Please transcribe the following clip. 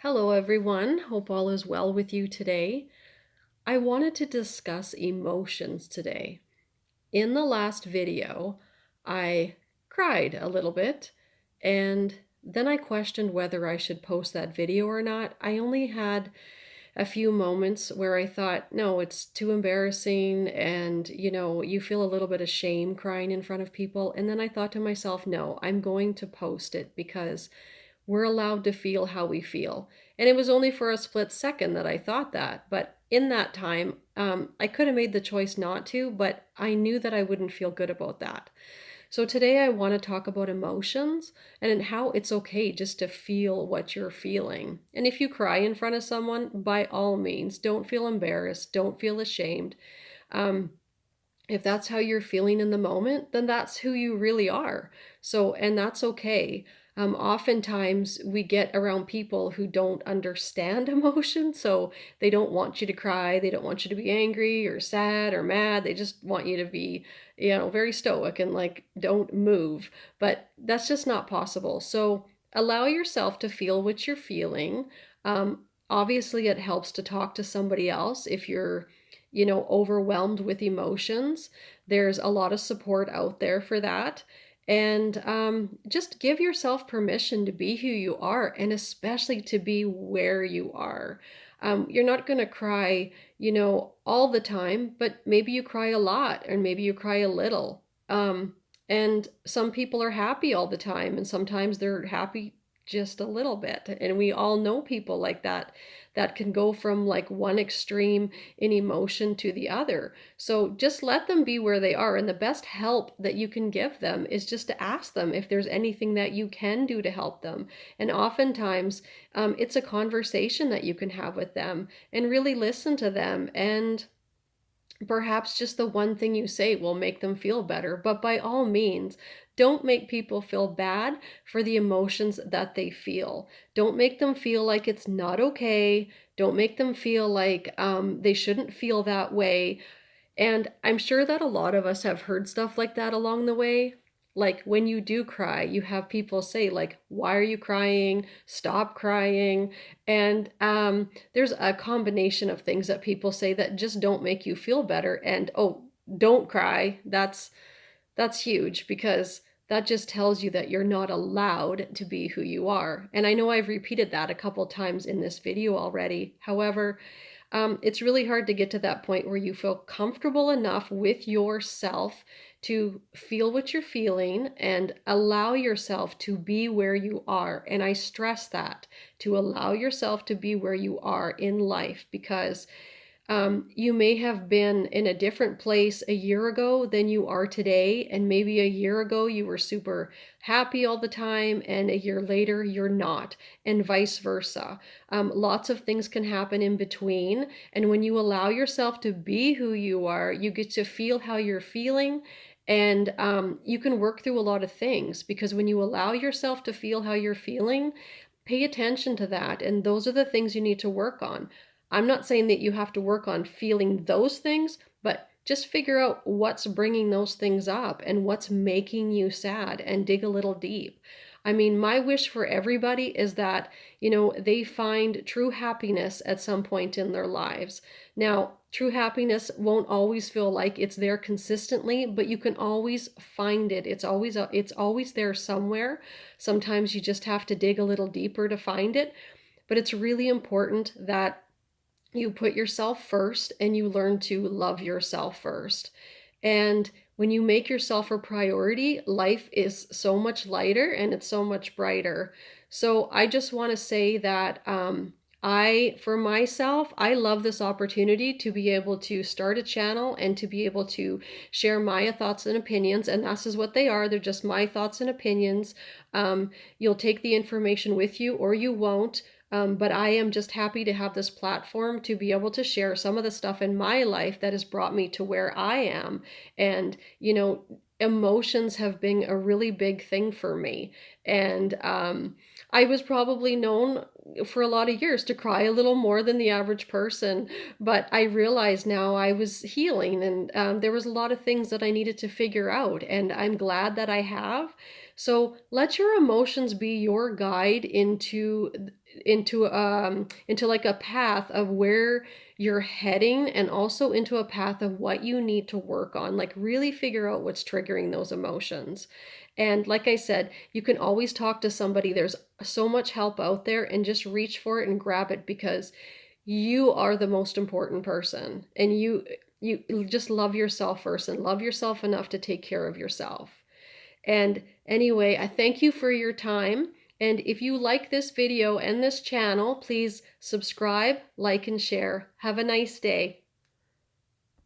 Hello, everyone. Hope all is well with you today. I wanted to discuss emotions today. In the last video, I cried a little bit, and then I questioned whether I should post that video or not. I only had a few moments where I thought, no, it's too embarrassing, and you feel a little bit of shame crying in front of people. And then I thought to myself, no, I'm going to post it because we're allowed to feel how we feel. And it was only for a split second that I thought that. But in that time, I could have made the choice not to, but I knew that I wouldn't feel good about that. So today I want to talk about emotions and how it's okay just to feel what you're feeling. And if you cry in front of someone, by all means, don't feel embarrassed, don't feel ashamed. Um, if that's how you're feeling in the moment, then that's who you really are. So, and that's okay. Oftentimes we get around people who don't understand emotion, so they don't want you to cry, they don't want you to be angry or sad or mad. They just want you to be, very stoic and like don't move. But that's just not possible. So allow yourself to feel what you're feeling. Obviously, it helps to talk to somebody else if you're overwhelmed with emotions. There's a lot of support out there for that. And just give yourself permission to be who you are and especially to be where you are. You're not going to cry, all the time, but maybe you cry a lot and maybe you cry a little. And some people are happy all the time, and sometimes they're happy just a little bit. And we all know people like that that can go from like one extreme in emotion to the other. So just let them be where they are. And the best help that you can give them is just to ask them if there's anything that you can do to help them. And oftentimes, it's a conversation that you can have with them and really listen to them. And perhaps just the one thing you say will make them feel better. But by all means, don't make people feel bad for the emotions that they feel. Don't make them feel like it's not okay. Don't make them feel like they shouldn't feel that way. And I'm sure that a lot of us have heard stuff like that along the way. Like when you do cry, you have people say like, "Why are you crying? Stop crying." And there's a combination of things that people say that just don't make you feel better. And oh, don't cry. That's huge because that just tells you that you're not allowed to be who you are. And I know I've repeated that a couple times in this video already. However, it's really hard to get to that point where you feel comfortable enough with yourself to feel what you're feeling and allow yourself to be where you are. And I stress that, to allow yourself to be where you are in life, because you may have been in a different place a year ago than you are today. And maybe a year ago you were super happy all the time, and a year later you're not, and vice versa. Lots of things can happen in between. And when you allow yourself to be who you are, you get to feel how you're feeling. And you can work through a lot of things because when you allow yourself to feel how you're feeling, pay attention to that. And those are the things you need to work on. I'm not saying that you have to work on feeling those things, but just figure out what's bringing those things up and what's making you sad and dig a little deep. I mean, my wish for everybody is that, they find true happiness at some point in their lives. Now, true happiness won't always feel like it's there consistently, but you can always find it. It's always there somewhere. Sometimes you just have to dig a little deeper to find it, but it's really important that you put yourself first and you learn to love yourself first. And when you make yourself a priority, life is so much lighter and it's so much brighter. So I just want to say that for myself, I love this opportunity to be able to start a channel and to be able to share my thoughts and opinions. And this is what they are. They're just my thoughts and opinions. You'll take the information with you or you won't. But I am just happy to have this platform to be able to share some of the stuff in my life that has brought me to where I am. And, emotions have been a really big thing for me. And I was probably known for a lot of years to cry a little more than the average person. But I realized now I was healing, and there was a lot of things that I needed to figure out. And I'm glad that I have. So let your emotions be your guide into like a path of where you're heading, and also into a path of what you need to work on. Like really figure out what's triggering those emotions. And like I said, you can always talk to somebody. There's so much help out there, and just reach for it and grab it, because you are the most important person, and you just love yourself first, and love yourself enough to take care of yourself. And anyway, I thank you for your time. And if you like this video and this channel, please subscribe, like, and share. Have a nice day.